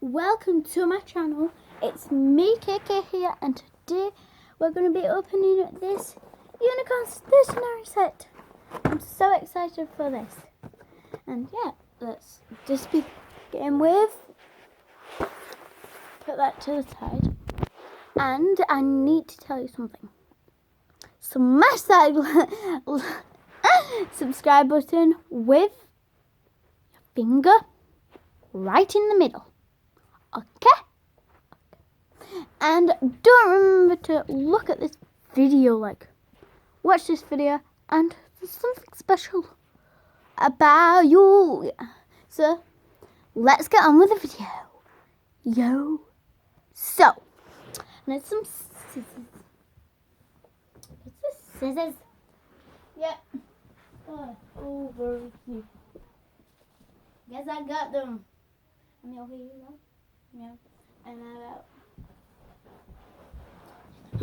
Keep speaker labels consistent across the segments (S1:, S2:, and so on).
S1: welcome to my channel. It's me, KK here, and today we're going to be opening this unicorn stationery set. I'm so excited for this. And yeah, let's just begin with, put that to the side. And I need to tell you something. Smash that subscribe button with your finger right in the middle. Okay? And don't remember to look at this video, watch this video, and there's something special about you. So, let's get on with the video. Yo. So, there's some scissors. What's this? Scissors? Yeah. Over here. Guess I got them. I'm over here now. Yeah. And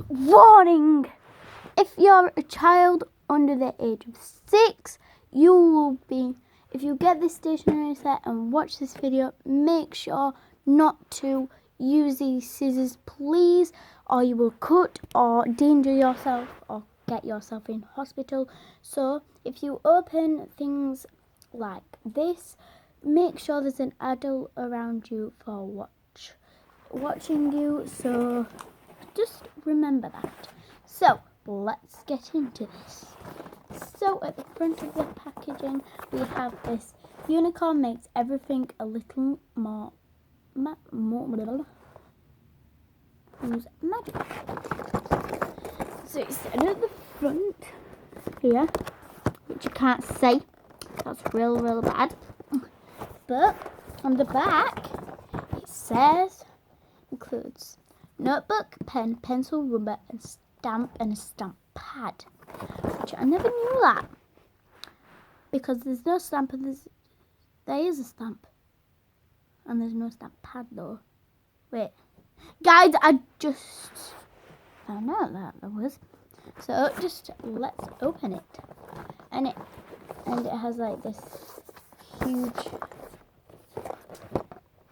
S1: warning! If you're a child under the age of 6, you will be, if you get this stationery set and watch this video, make sure not to use these scissors, please, or you will cut or danger yourself or get yourself in hospital. So if you open things like this, make sure there's an adult around you for watching you, so just remember that. So let's get into this. So at the front of the packaging we have this unicorn makes everything a little more use magic. So it's at the front here, which you can't see, that's real bad, but on the back it says includes notebook, pen, pencil, rubber, and stamp, and a stamp pad. Which I never knew that, because there's no stamp and there is a stamp, and there's no stamp pad though. Wait, guys, I just found out that there was. So just let's open it, and it has like this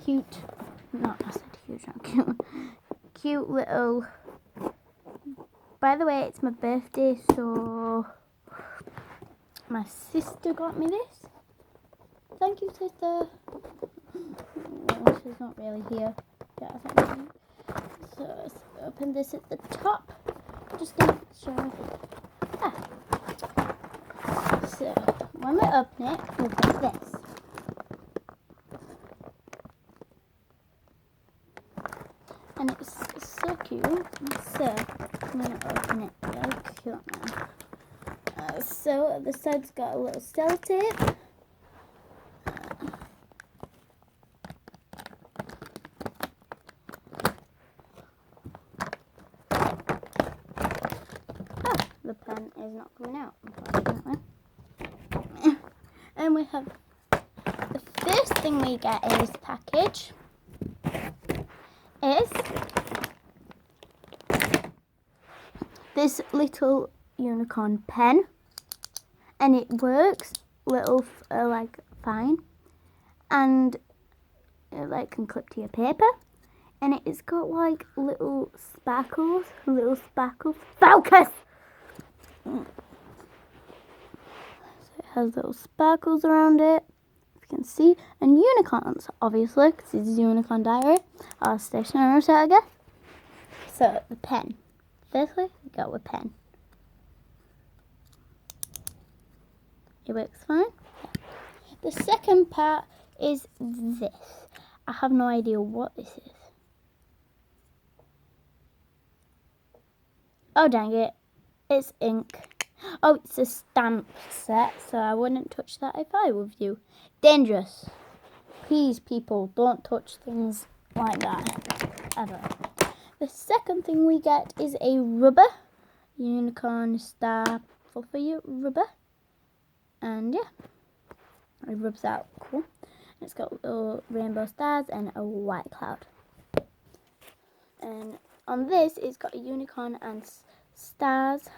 S1: cute, not I said huge, not cute. Cute little, by the way, it's my birthday, so my sister got me this. Thank you, sister. Well, she's not really here. Yeah, so let's open this at the top, just to show. So when we open it, we'll get this. And it's so cute. So I'm going to open it. Very cute now. So the side's got a little sellotape. The pen is not coming out, unfortunately. And we have the first thing we get in this package is this little unicorn pen, and it works fine, and it can clip to your paper, and it's got little sparkles, focus. So it has little sparkles around it, you can see, and unicorns, obviously, because it's a unicorn diary, or stationery set, I guess. So the pen. Firstly, we go with pen. It works fine. The second part is this. I have no idea what this is. Oh dang it! It's ink. Oh, it's a stamp set, so I wouldn't touch that if I were you. Dangerous. Please, people, don't touch things like that, ever. The second thing we get is a rubber. Unicorn star fluffy rubber. And yeah, it rubs out cool. It's got little rainbow stars and a white cloud. And on this, it's got a unicorn and stars.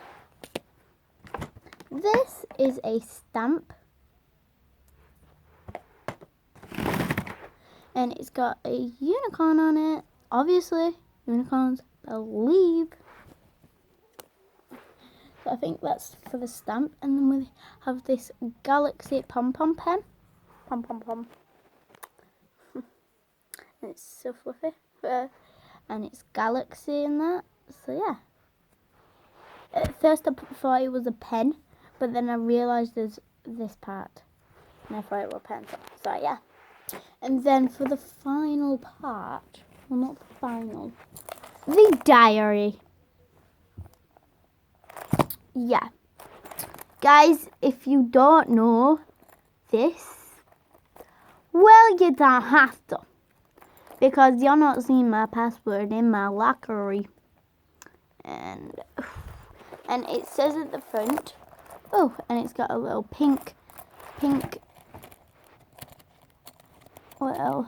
S1: This is a stamp. And it's got a unicorn on it. Obviously, unicorns believe. So I think that's for the stamp. And then we have this Galaxy pom-pom pen. Pom-pom-pom. And it's so fluffy. And it's Galaxy in that. So yeah. At first I thought it was a pen, but then I realised there's this part. And I thought it was a pencil. So yeah. And then for the final part, well, not the final, the diary. Yeah. Guys, if you don't know this, well, you don't have to. Because you're not seeing my password in my lockery. And it says at the front, oh, and it's got a little pink little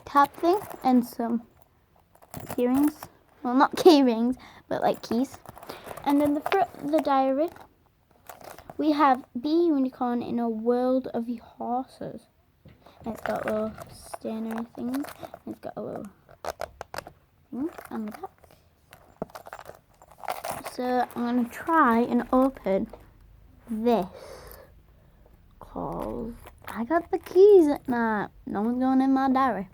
S1: tab thing and some key rings. Well, not key rings, but like keys. And then the diary, we have Be Unicorn in a World of Horses. And it's got little stationery things. And it's got a little thing on the back. So I'm going to try and open this. Cause I got the keys at night. No one's going in my diary.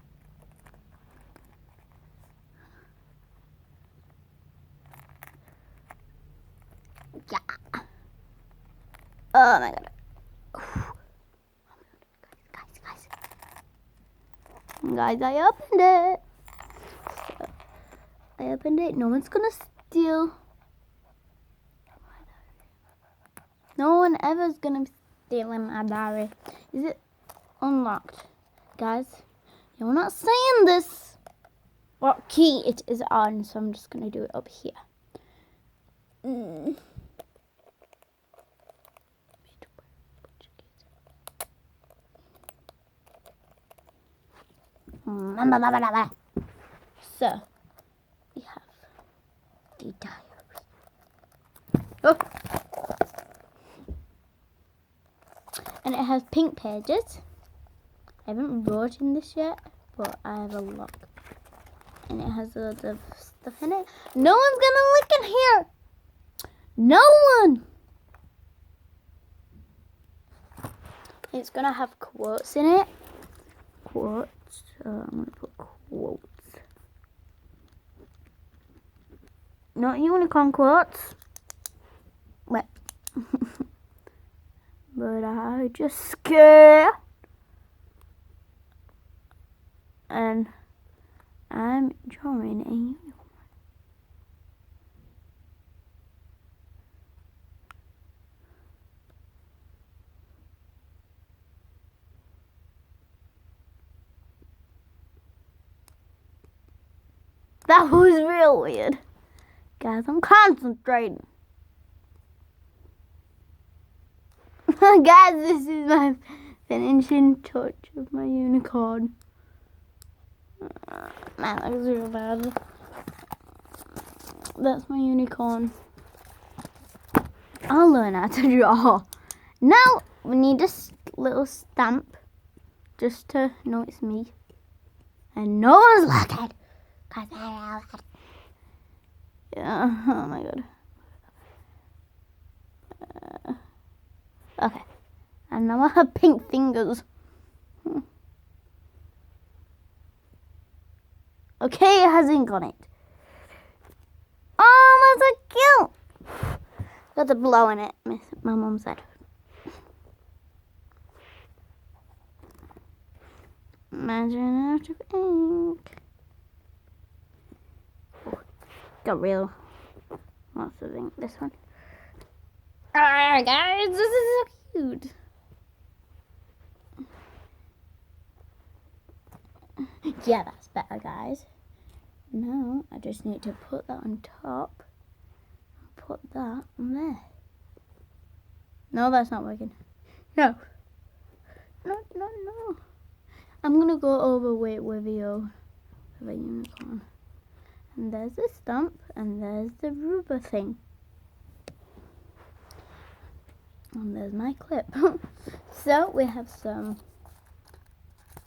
S1: Yeah. Oh my god. Guys, I opened it. So, I opened it. No one's gonna steal. No one ever's gonna steal in my diary. Is it unlocked? Guys, you're not saying this. What key it is on, so I'm just gonna do it up here. So, we have the diary. Oh. And it has pink pages. I haven't wrote in this yet, but I have a lock. And it has a lot of stuff in it. No one's gonna look in here. No one. It's gonna have quotes in it. Quotes. I'm gonna put quotes. Not unicorn quotes. Wait. But I just scared. And I'm drawing a unicorn. That was real weird. Guys, I'm concentrating. Guys, this is my finishing touch of my unicorn. Man, that looks real bad. That's my unicorn. I'll learn how to draw. Now, we need a little stamp just to know it's me. And no one's looking. Yeah, oh my god. Okay. And now I have pink fingers. Okay, it has ink on it. Oh, that's so cute. Got the blow in it, my mum said. Imagine out of ink. Oh, got real lots of ink. This one. Ah, guys, this is so cute. Yeah, that's better, guys. Now I just need to put that on top. Put that on there. No, that's not working. No. No. I'm gonna go over it with you of a unicorn. And there's the stump, and there's the rubber thing. And there's my clip. So we have some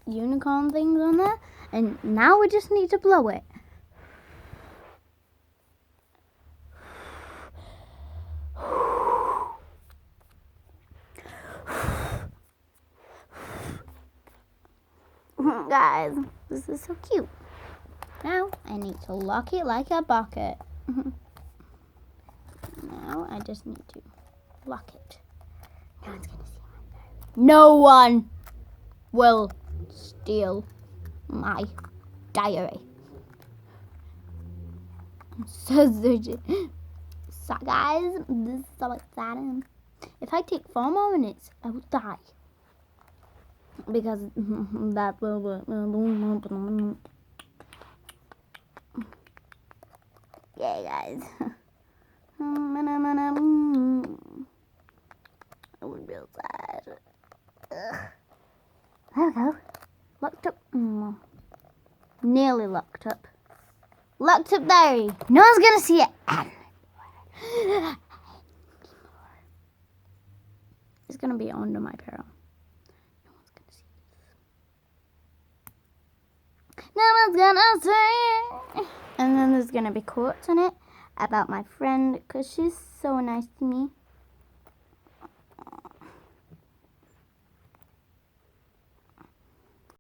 S1: unicorn things on there. And now we just need to blow it. Guys, this is so cute. Now I need to lock it like a bucket. Now I just need to lock it. No one's gonna see my phone. No one will steal my diary. So guys, this is so exciting. If I take 4 more minutes, I will die. Because that will work. Yeah, guys. I was real sad. There we go. Locked up. Nearly locked up. Locked up diary. No one's gonna see it. It's gonna be under my pillow. No one's gonna see this. No one's gonna see it. And then there's gonna be quotes on it about my friend, because she's so nice to me.